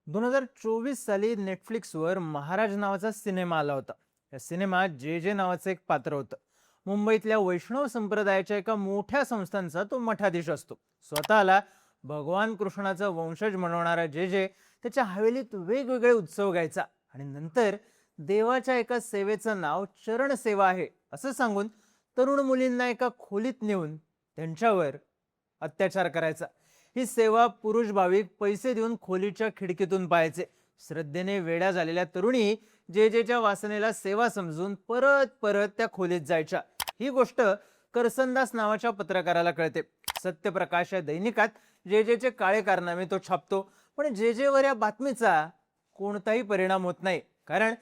2024 साली नेटफ्लिक्सवर महाराज नावाचा सिनेमा आला होता. या सिनेमात जे जे नावाचं एक पात्र होतं. मुंबईतल्या वैष्णव संप्रदायाच्या एका मोठ्या संस्थांचा तो मठाधीश असतो. स्वतःला भगवान कृष्णाचा वंशज म्हणवणारा जे जे त्याच्या हवेलीत वेगवेगळे उत्सव गायचा आणि नंतर देवाच्या एका सेवेचं नाव चरण सेवा आहे असं सांगून तरुण मुलींना एका खोलीत नेऊन त्यांच्यावर अत्याचार करायचा. ही सेवा पुरुष भाविक पैसे देऊन खोलीच्या खिडकीतून पाहायचे. श्रद्धेने वेड्या झालेल्या तरुणी जेजेच्या वासनेला सेवा समजून परत परत त्या खोलीत जायच्या. ही गोष्ट करसनदास नावाच्या पत्रकाराला कळते. सत्यप्रकाश या दैनिकात जेजेचे काळे कारनामे तो छापतो, पण जेजेवर या बातमीचा कोणताही परिणाम होत नाही, कारण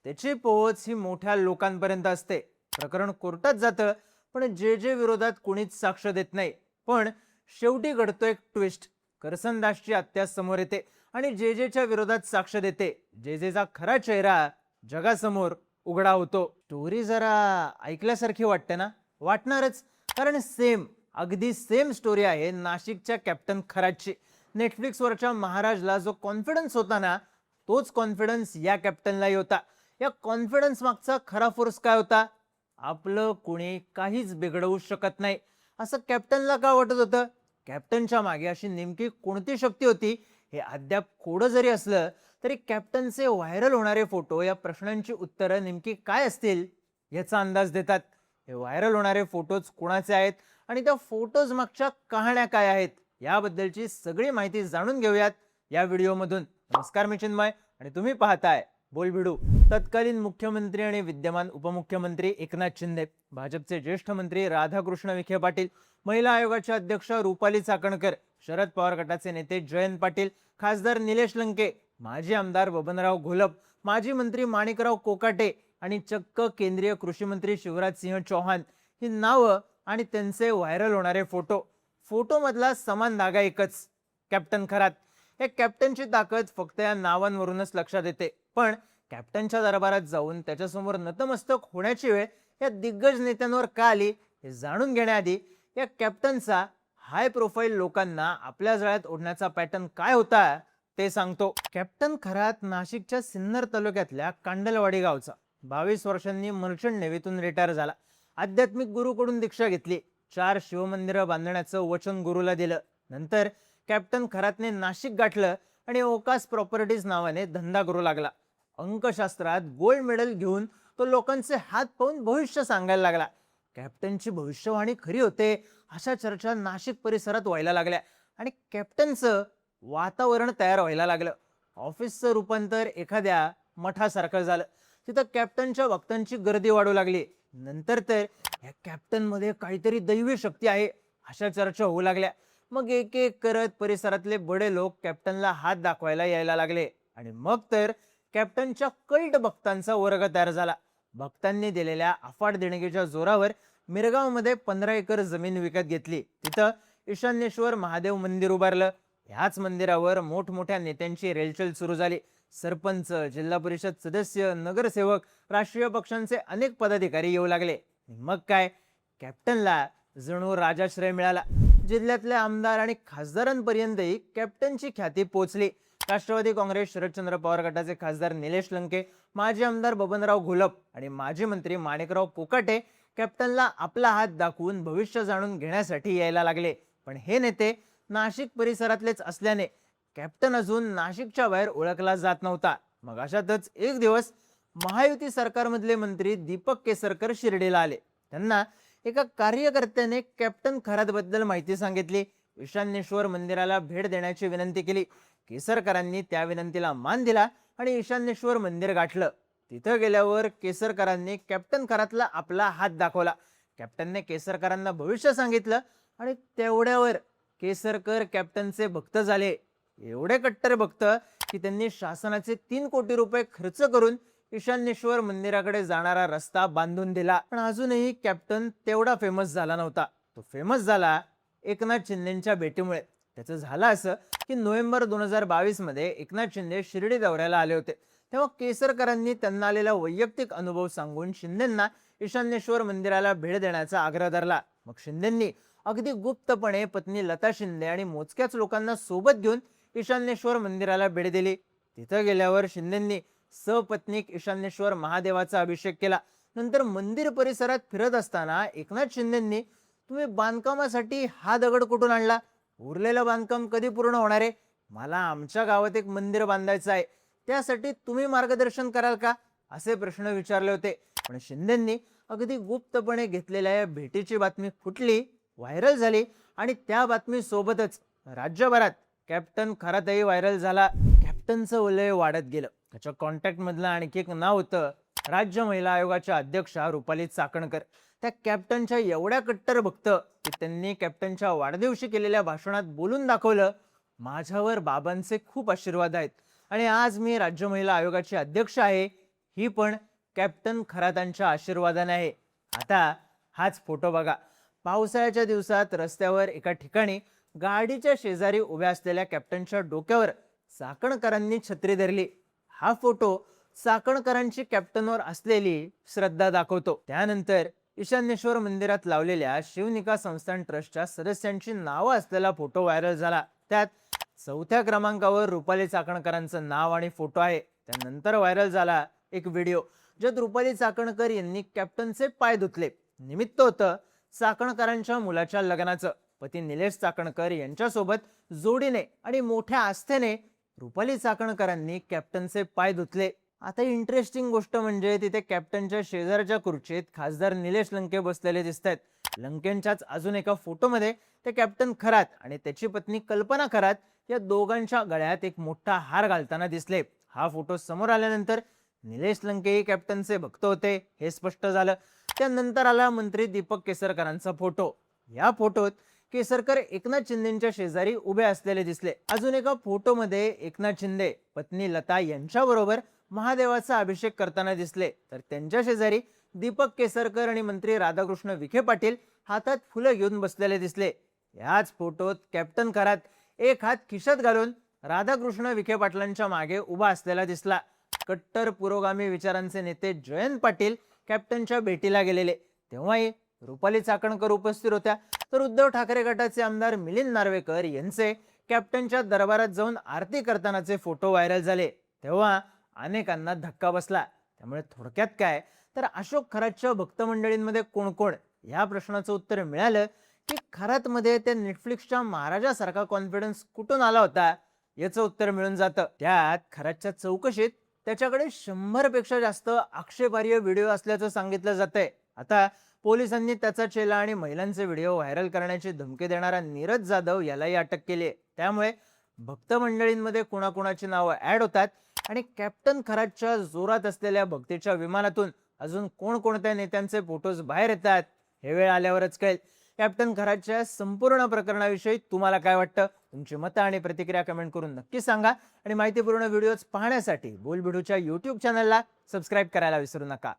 त्याची पोहोच ही मोठ्या लोकांपर्यंत असते. प्रकरण कोर्टात जातं, पण जे विरोधात कोणीच साक्ष देत नाही. पण शेवटी घडतो एक ट्विस्ट. करसनदासची हत्या समोर येते आणि जेजेच्या विरोधात साक्ष देते. जेजेचा खरा चेहरा जगासमोर उघडा होतो. स्टोरी जरा ऐकल्यासारखी वाटते ना? वाटणारच, कारण अगदी सेम स्टोरी आहे नाशिकच्या कॅप्टन खरातची. नेटफ्लिक्सवरच्या महाराजला जो कॉन्फिडन्स होता ना, तोच कॉन्फिडन्स या कॅप्टनलाही होता. या कॉन्फिडन्स मागचा खरा फोर्स काय होता? आपलं कोणी काहीच बिघडवू शकत नाही असं कॅप्टनला का वाटत होतं? कॅप्टनच्या मागे अशी नेमकी कोणती शक्ती होती हे अद्याप कोडं जरी असलं तरी कॅप्टनचे व्हायरल होणारे फोटो या प्रश्नांची उत्तरं नेमकी काय असतील याचा अंदाज देतात. हे व्हायरल होणारे फोटोज कोणाचे आहेत आणि त्या फोटोज मागच्या कहाण्या काय आहेत याबद्दलची सगळी माहिती जाणून घेऊयात या व्हिडिओमधून. नमस्कार, मी चिन्मय आणि तुम्ही पाहताय बोलबिडू. तत्कालीन मुख्यमंत्री आणि विद्यमान उपमुख्यमंत्री एकनाथ शिंदे, भाजपचे ज्येष्ठ मंत्री राधाकृष्ण विखे पाटील, महिला आयोगाच्या अध्यक्ष रुपाली चाकणकर, शरद पवार गटाचे नेते जयंत पाटील, खासदार निलेश लंके, माजी आमदार बबनराव घोलप, माजी मंत्री माणिकराव कोकाटे आणि चक्क केंद्रीय कृषी मंत्री शिवराज सिंह चौहान ही नावं आणि त्यांचे व्हायरल होणारे फोटो मधला समान धागा एकच, कॅप्टन खरात. या कॅप्टनची ताकद फक्त या नावांवरूनच लक्षात येते, पण कॅप्टनच्या दरबारात जाऊन त्याच्यासमोर नतमस्तक होण्याची वेळ या दिग्गज नेत्यांवर का आली हे जाणून घेण्याआधी या कॅप्टनचा हाय प्रोफाईल लोकांना आपल्या जाळ्यात ओढण्याचा पॅटर्न काय होता ते सांगतो. कॅप्टन खरात नाशिकच्या सिन्नर तालुक्यातल्या कांडलवाडी गावचा. 22 वर्षांनी मर्चंट नेव्हीतून रिटायर झाला. आध्यात्मिक गुरुकडून दीक्षा घेतली. 4 शिवमंदिरं बांधण्याचं वचन गुरुला दिलं. नंतर कॅप्टन खरातने नाशिक गाठलं आणि ओकास प्रॉपर्टीज नावाने धंदा करू लागला. अंकशास्त्रात गोल्ड मेडल घेऊन तो लोकांचे हात पाहून भविष्य सांगायला लागला. कॅप्टनची भविष्यवाणी खरी होते अशा चर्चा नाशिक परिसरात व्हायला लागल्या आणि कॅप्टनचं वातावरण तयार व्हायला लागलं. ऑफिसचं रूपांतर एखाद्या मठासारखं झालं. तिथं कॅप्टनच्या भक्तांची गर्दी वाढू लागली. नंतर तर या कॅप्टन मध्ये काहीतरी दैवी शक्ती आहे अशा चर्चा होऊ लागल्या. मग एक एक करत परिसरातले बडे लोक कॅप्टनला हात दाखवायला यायला लागले आणि मग तर कॅप्टनच्या कल्ट भक्तांचा वर्ग तयार झाला. भक्तांनी दिलेल्या अफाट देणगीच्या जोरावर मिरगावमध्ये 15 एकर जमीन विकत घेतली. तिथं ईशान्येश्वर महादेव मंदिर उभारलं. ह्याच मंदिरावर मोठमोठ्या नेत्यांची रेलचेल सुरू झाली. सरपंच, जिल्हा परिषद सदस्य, नगरसेवक, राष्ट्रीय पक्षांचे अनेक पदाधिकारी येऊ लागले. मग काय, कॅप्टनला जणू राजाश्रय मिळाला. जिल्ह्यातल्या आमदार आणि खासदारांपर्यंतही कॅप्टनची ख्याती पोहोचली. राष्ट्रवादी काँग्रेस शरदचंद्र पवार गटाचे खासदार निलेश लंके, माजी आमदार बबनराव घोलप आणि माजी मंत्री माणिकराव कोकाटे कॅप्टनला आपला हात दाखवून भविष्य जाणून घेण्यासाठी यायला लागले. पण हे नेते नाशिक परिसरातलेच असल्याने कॅप्टन अजून नाशिकच्या बाहेर ओळखला जात नव्हता. मग अशातच एक दिवस महायुती सरकारमधले मंत्री दीपक केसरकर शिर्डीला आले. त्यांना एका कार्यकर्त्याने कॅप्टन खरातबद्दल माहिती सांगितली. ईशान्येश्वर मंदिराला भेट देण्याची विनंती केली. केसरकरांनी त्या विनंतीला मान दिला आणि ईशान्येश्वर मंदिर गाठलं. तिथं गेल्यावर केसरकरांनी कॅप्टन खरातला आपला हात दाखवला. कॅप्टनने केसरकरांना भविष्य सांगितलं आणि तेवढ्यावर केसरकर कॅप्टनचे भक्त झाले. एवढे कट्टर भक्त की त्यांनी शासनाचे 3 कोटी रुपये खर्च करून ईशान्येश्वर मंदिराकडे जाणारा रस्ता बांधून दिला. पण अजूनही कॅप्टन तेवढा फेमस झाला नव्हता. तो फेमस झाला एकनाथ शिंदेच्या भेटीमुळे. त्याचं झालं असं की नोव्हेंबर 2022 मध्ये एकनाथ शिंदे शिर्डी दौऱ्याला आले होते. तेव्हा केसरकरांनी त्यांना आलेला वैयक्तिक अनुभव सांगून शिंदेंना ईशान्येश्वर मंदिराला भेट देण्याचा आग्रह धरला. मग शिंदेंनी अगदी गुप्तपणे पत्नी लता शिंदे आणि मोजक्याच लोकांना सोबत घेऊन ईशान्येश्वर मंदिराला भेट दिली. तिथं गेल्यावर शिंदेंनी सपत्नीक ईशान्येश्वर महादेवाचा अभिषेक केला. नंतर मंदिर परिसरात फिरत असताना एकनाथ शिंदेंनी, तुम्ही बांधकामासाठी हा दगड कुठून आणला? उरलेलं बांधकाम कधी पूर्ण होणार आहे? मला आमच्या गावात एक मंदिर बांधायचं आहे, त्यासाठी तुम्ही मार्गदर्शन कराल का? असे प्रश्न विचारले होते. पण शिंदेंनी अगदी गुप्तपणे घेतलेल्या या भेटीची बातमी फुटली, व्हायरल झाली आणि त्या बातमी सोबतच राज्यभरात कॅप्टन खरातही व्हायरल झाला. कॅप्टनचं वलय वाढत गेलं. त्याच्या कॉन्टॅक्ट मधलं आणखी एक नाव होतं राज्य महिला आयोगाच्या अध्यक्षा रुपाली चाकणकर. त्या कॅप्टनच्या एवढ्या कट्टर भक्त की त्यांनी कॅप्टनच्या वाढदिवशी केलेल्या भाषणात बोलून दाखवलं, माझ्यावर बाबांचे खूप आशीर्वाद आहेत आणि आज मी राज्य महिला आयोगाची अध्यक्ष आहे, ही पण कॅप्टन खरातांच्या आशीर्वादाने आहे. आता हाच फोटो बघा. पावसाळ्याच्या दिवसात रस्त्यावर एका ठिकाणी गाडीच्या शेजारी उभ्या असलेल्या कॅप्टनच्या डोक्यावर चाकणकरांनी छत्री धरली. हा फोटो चाकणकरांची कॅप्टनवर असलेली श्रद्धा दाखवतो. त्यानंतर ईशान्येश्वर मंदिरात लावलेल्या शिवनिका संस्थान ट्रस्टच्या सदस्यांची नावं असलेला फोटो व्हायरल झाला. त्यात 4थ्या क्रमांकावर रुपाली चाकणकरांचं नाव आणि फोटो आहे. त्यानंतर व्हायरल झाला एक व्हिडिओ ज्यात रुपाली चाकणकर यांनी कॅप्टनचे पाय धुतले. निमित्त होतं चाकणकरांच्या मुलाच्या लग्नाचं. पती निलेश चाकणकर यांच्यासोबत जोडीने आणि मोठ्या आस्थेने रुपाली चाकणकरांनी कॅप्टनचे पाय धुतले. आता इंटरेस्टिंग गोष्ट म्हणजे तिथे कॅप्टनच्या शेजारच्या खुर्चीत खासदार निलेश लंके बसलेले दिसत आहेत. लंकेंच्याच अजून एका फोटोमध्ये ते कॅप्टन खरात आणि त्याची पत्नी कल्पना खरात या दोघांच्या गळ्यात एक मोठा हार घालताना दिसले. हा फोटो समोर आल्यानंतर निलेश लंके कॅप्टनचे भक्त होते हे स्पष्ट झालं. त्यानंतर आला मंत्री दीपक केसरकरांचा फोटो. या फोटोत केसरकर एकनाथ शिंदेच्या शेजारी उभे असलेले दिसले. अजून एका फोटोमध्ये एकनाथ शिंदे पत्नी लता यांच्याबरोबर महादेवाचा अभिषेक करताना दिसले, तर त्यांच्या शेजारी दीपक केसरकर आणि मंत्री राधाकृष्ण विखे पाटील हातात फुलं घेऊन बसलेले दिसले. याच फोटोत कॅप्टन खरात एक हात खिशात घालून राधाकृष्ण विखे पाटलांच्या मागे उभा असलेला दिसला. कट्टर पुरोगामी विचारांचे नेते जयंत पाटील कॅप्टनच्या भेटीला गेलेले, तेव्हाही रुपाली चाकणकर उपस्थित होत्या. तर उद्धव ठाकरे गटाचे आमदार मिलिंद नार्वेकर यांचे कॅप्टनच्या दरबारात जाऊन आरती करतानाचे फोटो व्हायरल झाले, तेव्हा अनेकांना धक्का बसला. त्यामुळे थोडक्यात काय तर अशोक खरातच्या भक्त मंडळींमध्ये कोण कोण या प्रश्नाचं उत्तर मिळालं की खरातमध्ये त्या नेटफ्लिक्सच्या महाराजासारखा कॉन्फिडन्स कुठून आला होता याचं उत्तर मिळून जातं. त्यात खरातच्या चौकशीत त्याच्याकडे 100 पेक्षा जास्त आक्षेपार्ह व्हिडिओ असल्याचं सांगितलं जातंय. आता पोलिसांनी त्याचा चेला आणि महिलांचे व्हिडिओ व्हायरल करण्याची धमकी देणारा नीरज जाधव यालाही अटक केली. त्यामुळे भक्त मंडळींमध्ये कुणाकुणाची नावं ऍड होतात आणि कॅप्टन खरातच्या जोरात असलेल्या भक्तीच्या विमानातून अजून कोणकोणत्या नेत्यांचे फोटोज बाहेर येतात हे वेळ आल्यावरच कळेल. कॅप्टन खरातच्या संपूर्ण प्रकरणाविषयी तुम्हाला काय वाटतं? तुमची मतं आणि प्रतिक्रिया कमेंट करून नक्की सांगा आणि माहितीपूर्ण व्हिडिओज पाहण्यासाठी बोलबिडूच्या YouTube चॅनलला सबस्क्राईब करायला विसरू नका.